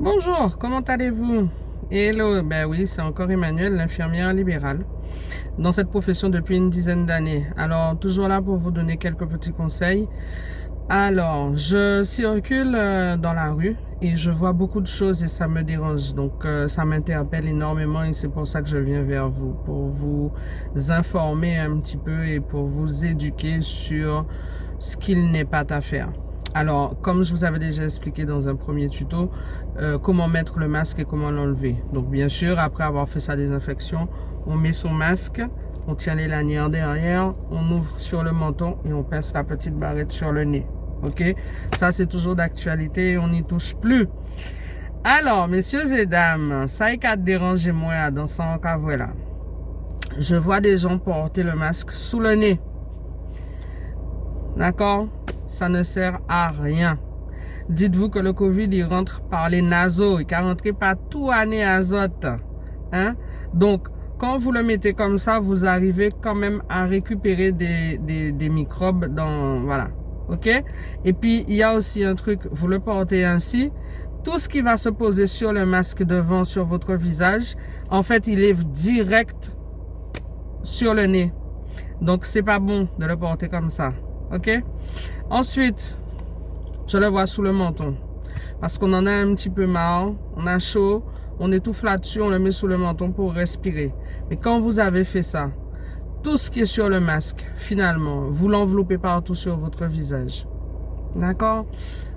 Bonjour, comment allez-vous? Hello, ben oui, c'est encore Emmanuel, l'infirmière libérale, dans cette profession depuis une dizaine d'années. Alors, toujours là pour vous donner quelques petits conseils. Alors, je circule dans la rue et je vois beaucoup de choses et ça me dérange. Donc, ça m'interpelle énormément et c'est pour ça que je viens vers vous, pour vous informer un petit peu et pour vous éduquer sur ce qu'il n'est pas à faire. Alors, comme je vous avais déjà expliqué dans un premier tuto, comment mettre le masque et comment l'enlever. Donc, bien sûr, après avoir fait sa désinfection, on met son masque, on tient les lanières derrière, on ouvre sur le menton et on pince la petite barrette sur le nez. Ok? Ça, c'est toujours d'actualité et on n'y touche plus. Alors, messieurs et dames, ça est qu'à déranger moi dans son cas, voilà. Je vois des gens porter le masque sous le nez. D'accord? Ça ne sert à rien. Dites-vous que le Covid, il rentre par les naseaux. Il ne rentre pas tout à nez azote. Hein? Donc, quand vous le mettez comme ça, vous arrivez quand même à récupérer des microbes dans... Voilà. OK? Et puis, il y a aussi un truc. Vous le portez ainsi. Tout ce qui va se poser sur le masque devant, sur votre visage, en fait, il est direct sur le nez. Donc, c'est pas bon de le porter comme ça. OK? Ensuite, je le vois sous le menton. Parce qu'on en a un petit peu marre, on a chaud, on étouffe là-dessus, on le met sous le menton pour respirer. Mais quand vous avez fait ça, tout ce qui est sur le masque, finalement, vous l'enveloppez partout sur votre visage. D'accord?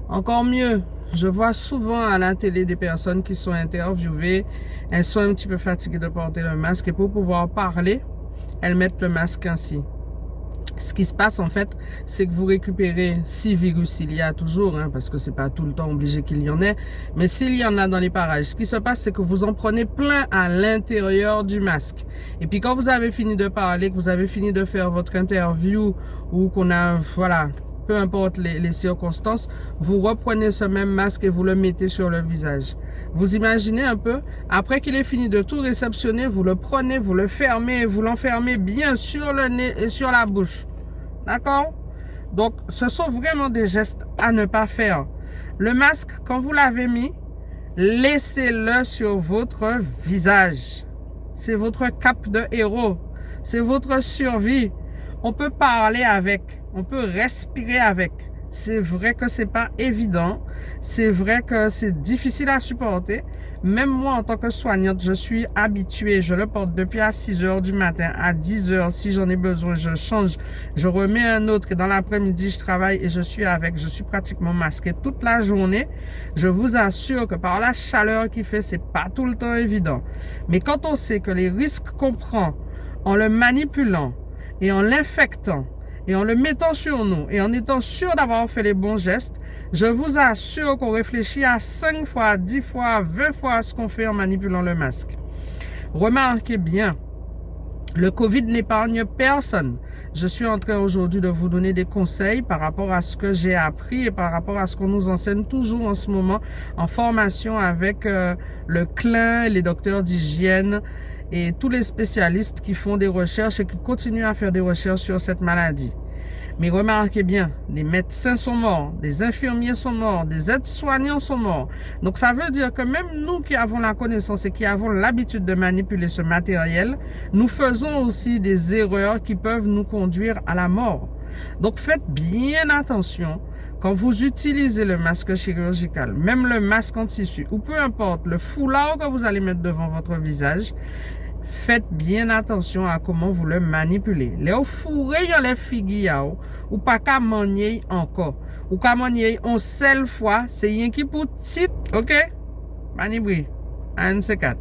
Encore mieux, je vois souvent à la télé des personnes qui sont interviewées, elles sont un petit peu fatiguées de porter le masque et pour pouvoir parler, elles mettent le masque ainsi. Ce qui se passe en fait, c'est que vous récupérez, si virus il y a toujours, hein, parce que c'est pas tout le temps obligé qu'il y en ait, mais s'il y en a dans les parages, ce qui se passe c'est que vous en prenez plein à l'intérieur du masque. Et puis quand vous avez fini de parler, que vous avez fini de faire votre interview ou qu'on a, voilà, peu importe les circonstances, vous reprenez ce même masque et vous le mettez sur le visage. Vous imaginez un peu, après qu'il ait fini de tout réceptionner, vous le prenez, vous le fermez et vous l'enfermez bien sur le nez et sur la bouche. D'accord? Donc, ce sont vraiment des gestes à ne pas faire. Le masque, quand vous l'avez mis, laissez-le sur votre visage. C'est votre cape de héros. C'est votre survie. On peut parler avec, on peut respirer avec. C'est vrai que c'est pas évident, c'est vrai que c'est difficile à supporter. Même moi, en tant que soignante, je suis habituée. Je le porte depuis à 6 heures du matin, à 10 heures. Si j'en ai besoin, je change. Je remets un autre et dans l'après-midi, je travaille et je suis avec. Je suis pratiquement masquée toute la journée. Je vous assure que par la chaleur qu'il fait, c'est pas tout le temps évident. Mais quand on sait que les risques qu'on prend en le manipulant et en l'infectant, et en le mettant sur nous, et en étant sûr d'avoir fait les bons gestes, je vous assure qu'on réfléchit à 5 fois, 10 fois, 20 fois ce qu'on fait en manipulant le masque. Remarquez bien, le Covid n'épargne personne. Je suis en train aujourd'hui de vous donner des conseils par rapport à ce que j'ai appris et par rapport à ce qu'on nous enseigne toujours en ce moment en formation avec le CLIN, les docteurs d'hygiène et tous les spécialistes qui font des recherches et qui continuent à faire des recherches sur cette maladie. Mais remarquez bien, des médecins sont morts, des infirmiers sont morts, des aides-soignants sont morts. Donc ça veut dire que même nous qui avons la connaissance et qui avons l'habitude de manipuler ce matériel, nous faisons aussi des erreurs qui peuvent nous conduire à la mort. Donc faites bien attention quand vous utilisez le masque chirurgical, même le masque en tissu, ou peu importe le foulard que vous allez mettre devant votre visage, faites bien attention à comment vous le manipulez. Les fourrés dans les figues, ou pas qu'à manier encore. Ou qu'à manier une seule fois, c'est rien qui pour type, ok? Manibri, un C4.